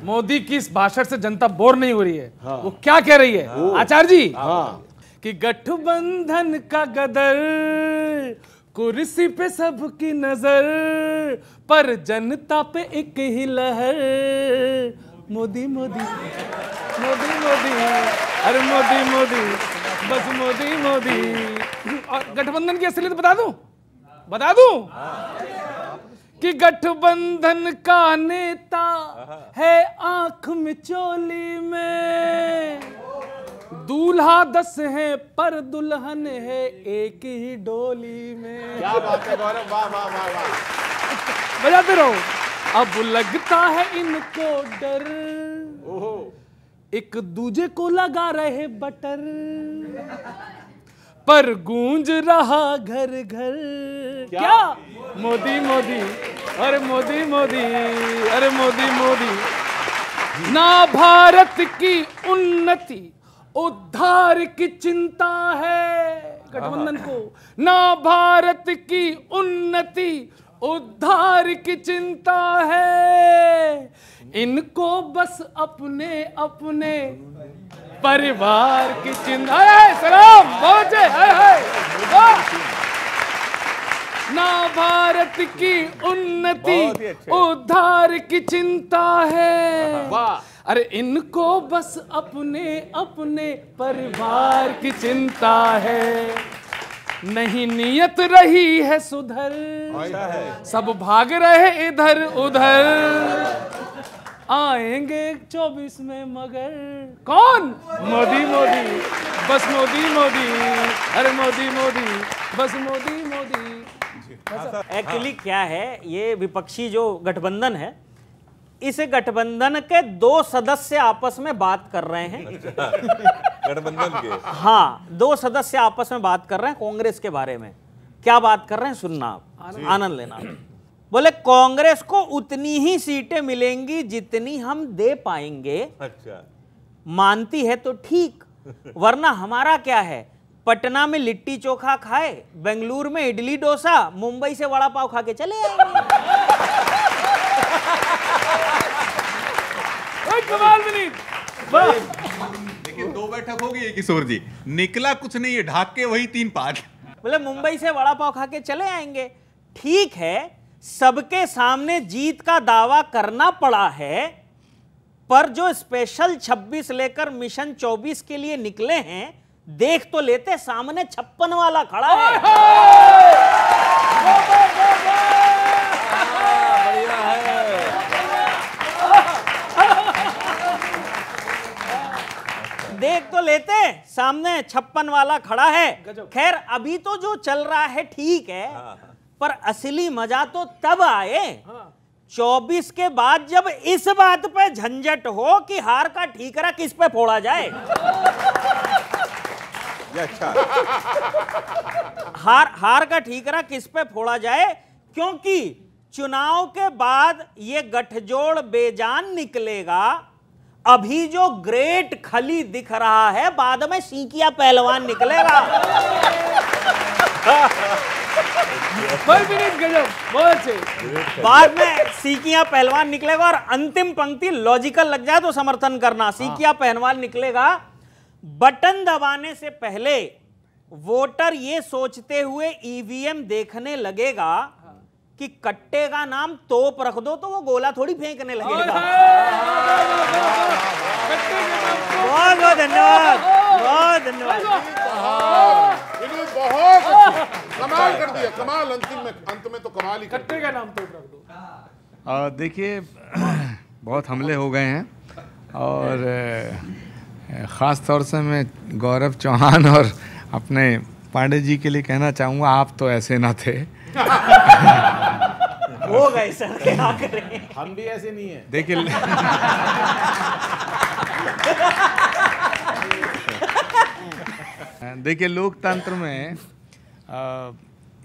मोदी की इस भाषण से जनता बोर नहीं हो रही है। हाँ। वो क्या कह रही है आचार्य जी? हाँ। कि गठबंधन का गदर, कुर्सी पे सबकी नजर, पर जनता पे एक ही लहर, मोदी मोदी मोदी मोदी, अरे मोदी मोदी, बस मोदी मोदी। और गठबंधन की असलियत बता दूं कि गठबंधन का नेता है आंख में चोली में, दूल्हा 10 है पर दुल्हन है एक ही डोली में। क्या बात है गौरव, वाह वाह वाह वाह। बजाते रहो। अब लगता है इनको डर, एक दूजे को लगा रहे बटर, पर गूंज रहा घर घर क्या मोदी मोदी, अरे मोदी मोदी, अरे मोदी मोदी। ना भारत की उन्नति उद्धार की चिंता है गठबंधन को, ना भारत की उन्नति उद्धार की चिंता है, इनको बस अपने अपने परिवार की चिंता है। सलाम पहुंचे ना भारत की उन्नति उद्धार की चिंता है, अरे इनको बस अपने अपने परिवार की चिंता है। नहीं नियत रही है सुधर, सब भाग रहे इधर उधर, आएंगे 24 में मगर कौन? मोदी मोदी, बस मोदी मोदी, अरे मोदी मोदी, बस मोदी मोदी। एक्चुअली क्या है, ये विपक्षी जो गठबंधन है, इस गठबंधन के 2 सदस्य आपस में बात कर रहे हैं। गठबंधन के? हाँ, 2 सदस्य आपस में बात कर रहे हैं कांग्रेस के बारे में। क्या बात कर रहे हैं सुनना आप, आनंद लेना। बोले कांग्रेस को उतनी ही सीटें मिलेंगी जितनी हम दे पाएंगे। अच्छा। मानती है तो ठीक, वरना हमारा क्या है, पटना में लिट्टी चोखा खाए, बेंगलुरु में इडली डोसा, मुंबई से वड़ा पाव खा के चले आएंगे। कमाल मिली। लेकिन 2 बैठक हो गई है किशोर जी, निकला कुछ नहीं है, ढाक के वही 3 5। बोले मुंबई से वड़ा पाव खा के चले आएंगे। ठीक है, सबके सामने जीत का दावा करना पड़ा है, पर जो स्पेशल 26 लेकर मिशन 24 के लिए निकले हैं, देख तो लेते, सामने 56 वाला खड़ा है। बढ़िया है। देख तो लेते, सामने 56 वाला खड़ा है। खैर अभी तो जो चल रहा है ठीक है, पर असली मजा तो तब आए 24 के बाद, जब इस बात पे झंझट हो कि हार का ठीकरा किस पे फोड़ा जाए। अच्छा। हार का ठीकरा किस पे फोड़ा जाए, क्योंकि चुनाव के बाद ये गठजोड़ बेजान निकलेगा। अभी जो ग्रेट खली दिख रहा है, बाद में सीकिया पहलवान निकलेगा। बाद में सीकिया पहलवान निकलेगा, और अंतिम पंक्ति लॉजिकल लग जाए तो समर्थन करना। सीकिया पहलवान निकलेगा। बटन दबाने से पहले वोटर ये सोचते हुए ईवीएम देखने लगेगा कि कट्टे का नाम तोप रख दो तो वो गोला थोड़ी फेंकने लगेगा। बहुत बहुत धन्यवाद, बहुत धन्यवाद। बहुत कमाल कर दिया, कमाल। अंत में तो कमाल ही। कट्टे का नाम तोप रख दो। देखिए बहुत हमले हो गए हैं, और ख़ास तौर से मैं गौरव चौहान और अपने पांडे जी के लिए कहना चाहूँगा, आप तो ऐसे ना थे। हो गए सर, क्या करें, हम भी ऐसे नहीं है। देखिए लोकतंत्र में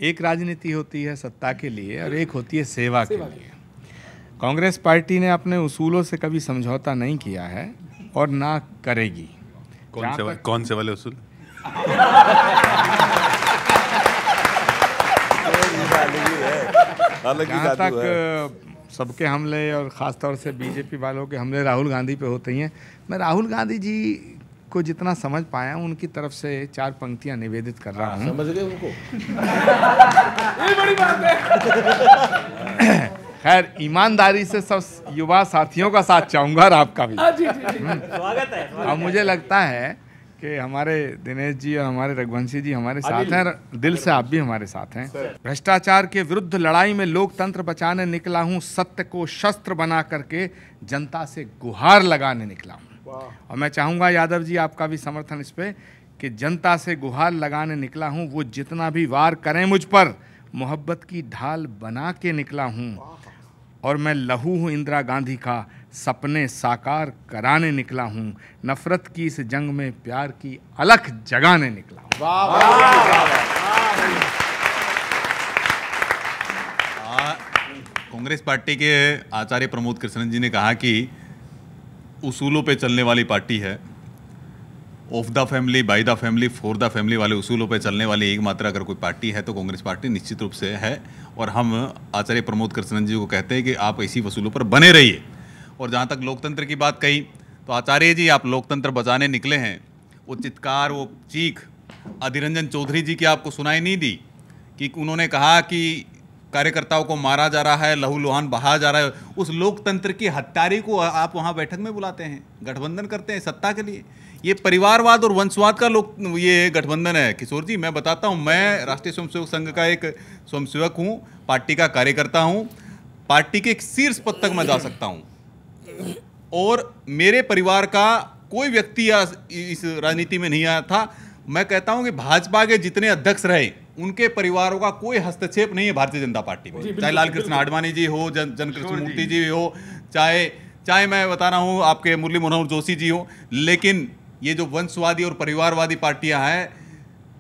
एक राजनीति होती है सत्ता के लिए, और एक होती है सेवा के लिए। कांग्रेस पार्टी ने अपने उसूलों से कभी समझौता नहीं किया है और ना करेगी। कौन से वाले उसूल? जहाँ तक सबके हमले और ख़ास तौर से बीजेपी वालों के हमले राहुल गांधी पे होते ही हैं। मैं राहुल गांधी जी को जितना समझ पाया हूं, उनकी तरफ से 4 पंक्तियां निवेदित कर रहा हूं। समझ गए उनको? ये बड़ी बात है। खैर, ईमानदारी से सब युवा साथियों का साथ चाहूंगा और आपका भी। जी जी जी। स्वागत है। अब मुझे लगता है कि हमारे दिनेश जी और हमारे रघुवंशी जी हमारे साथ हैं, दिल से आप भी हमारे साथ हैं। भ्रष्टाचार के विरुद्ध लड़ाई में लोकतंत्र बचाने निकला हूं, सत्य को शस्त्र बना करके जनता से गुहार लगाने निकला हूं। और मैं चाहूंगा यादव जी आपका भी समर्थन इस पे कि जनता से गुहार लगाने निकला हूं, वो जितना भी वार करें मुझ पर, मोहब्बत की ढाल बना के निकला हूं। और मैं लहू हूँ इंदिरा गांधी का, सपने साकार कराने निकला हूँ। नफरत की इस जंग में प्यार की अलख जगाने निकला हूँ। कांग्रेस पार्टी के आचार्य प्रमोद कृष्णन जी ने कहा कि उसूलों पे चलने वाली पार्टी है, of the family, by the family, for the family वाले उसूलों पे चलने वाली एकमात्र अगर कोई पार्टी है तो कांग्रेस पार्टी निश्चित रूप से है। और हम आचार्य प्रमोद कृष्णन जी को कहते हैं कि आप इसी उसूलों पर बने रहिए। और जहाँ तक लोकतंत्र की बात कही, तो आचार्य जी आप लोकतंत्र बचाने निकले हैं, वो चित्कार, वो चीख अधीर रंजन चौधरी जी की आपको सुनाई नहीं दी कि उन्होंने कहा कि कार्यकर्ताओं को मारा जा रहा है, लहू लुहान बहाया जा रहा है। उस लोकतंत्र की हत्यारी को आप वहाँ बैठक में बुलाते हैं, गठबंधन करते हैं सत्ता के लिए। ये परिवारवाद और वंशवाद का ये गठबंधन है। किशोर जी, मैं बताता हूँ, मैं राष्ट्रीय स्वयंसेवक संघ का एक स्वयंसेवक हूँ, पार्टी का कार्यकर्ता हूँ, पार्टी के एक शीर्ष पद तक मैं जा सकता हूँ। और मेरे परिवार का कोई व्यक्ति इस राजनीति में नहीं आया था। मैं कहता हूँ कि भाजपा के जितने अध्यक्ष रहे, उनके परिवारों का कोई हस्तक्षेप नहीं है भारतीय जनता पार्टी में। चाहे लाल कृष्ण आडवाणी जी हो, जन कृष्ण मूर्ति जी हो, चाहे मैं बता रहा हूँ आपके मुरली मनोहर जोशी जी हो। लेकिन ये जो वंशवादी और परिवारवादी पार्टियां हैं,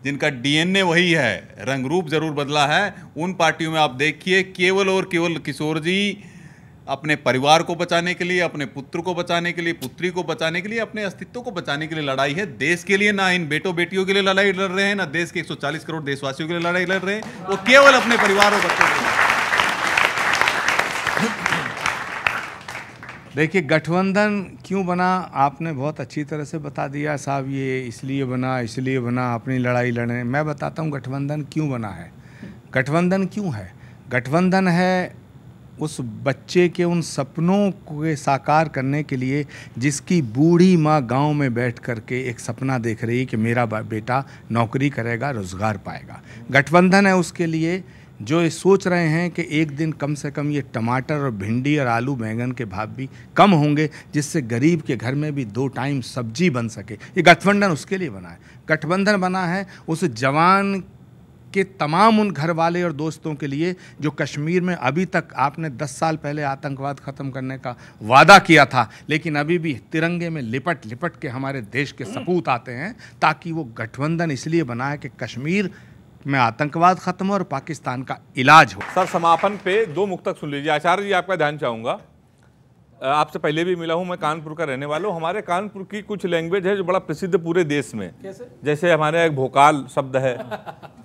जिनका डीएनए वही है, रंग रूप जरूर बदला है, उन पार्टियों में आप देखिए केवल और केवल किशोर जी अपने परिवार को बचाने के लिए, अपने पुत्र को बचाने के लिए, पुत्री को बचाने के लिए, अपने अस्तित्व को बचाने के लिए लड़ाई है। देश के लिए ना इन बेटों बेटियों के लिए लड़ाई लड़ रहे हैं, ना देश के 140 करोड़ देशवासियों के लिए लड़ाई लड़ रहे हैं, वो केवल अपने परिवार और बच्चों के लिए। देखिए, गठबंधन क्यों बना आपने बहुत अच्छी तरह से बता दिया साहब। ये इसलिए बना अपनी लड़ाई लड़े। मैं बताता हूँ गठबंधन क्यों बना है। गठबंधन क्यों है? गठबंधन है उस बच्चे के उन सपनों को साकार करने के लिए जिसकी बूढ़ी माँ गांव में बैठ करके एक सपना देख रही है कि मेरा बेटा नौकरी करेगा, रोज़गार पाएगा। गठबंधन है उसके लिए जो ये सोच रहे हैं कि एक दिन कम से कम ये टमाटर और भिंडी और आलू बैंगन के भाव भी कम होंगे, जिससे गरीब के घर में भी 2 टाइम सब्जी बन सके। ये गठबंधन उसके लिए बना है। गठबंधन बना है उस जवान के तमाम उन घर वाले और दोस्तों के लिए जो कश्मीर में अभी तक आपने 10 साल पहले आतंकवाद ख़त्म करने का वादा किया था, लेकिन अभी भी तिरंगे में लिपट लिपट के हमारे देश के सपूत आते हैं। ताकि वो गठबंधन इसलिए बना है कि कश्मीर में आतंकवाद खत्म हो और पाकिस्तान का इलाज हो। सर, समापन पे 2 मुक्तक सुन लीजिए। आचार्य जी, आपका ध्यान चाहूँगा। आपसे पहले भी मिला हूँ, मैं कानपुर का रहने वाला हूँ। हमारे कानपुर की कुछ लैंग्वेज है जो बड़ा प्रसिद्ध पूरे देश में। जैसे हमारे एक भोकाल शब्द है,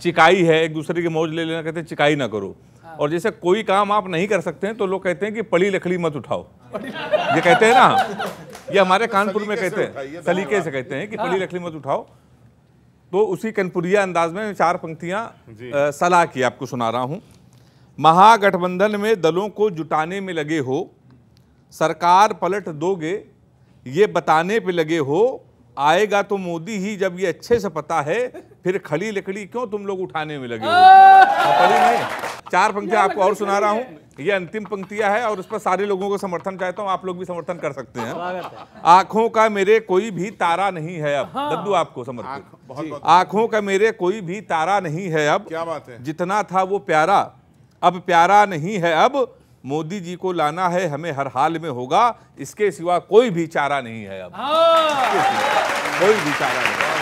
चिकाई है, एक दूसरे की मौज ले लेना, कहते हैं चिकाई ना करो। और जैसे कोई काम आप नहीं कर सकते हैं तो लोग कहते हैं कि पड़ी लकड़ी मत उठाओ, ये कहते हैं ना, ये हमारे कानपुर में कहते हैं, सलीके से कहते हैं कि पड़ी लकड़ी मत उठाओ। तो उसी कनपुरिया अंदाज में 4 पंक्तियां सलाह की आपको सुना रहा हूं। महागठबंधन में दलों को जुटाने में लगे हो, सरकार पलट दोगे ये बताने पे लगे हो, आएगा तो मोदी ही जब ये अच्छे से पता है, फिर खड़ी लकड़ी क्यों तुम लोग उठाने में लगे हो। पड़ी नहीं। 4 पंक्तियां आपको और सुना रहा हूं, ये अंतिम पंक्तियां है और उस पर सारे लोगों को समर्थन चाहता हूं, आप लोग भी समर्थन कर सकते हैं। आंखों का मेरे कोई भी तारा नहीं है अब, दद्दू आपको समर्थन। आंखों का मेरे कोई भी तारा नहीं है अब, क्या बात है। जितना था वो प्यारा अब प्यारा नहीं है अब, मोदी जी को लाना है हमें हर हाल में होगा, इसके सिवा कोई भी चारा नहीं है अब, कोई भी चारा नहीं।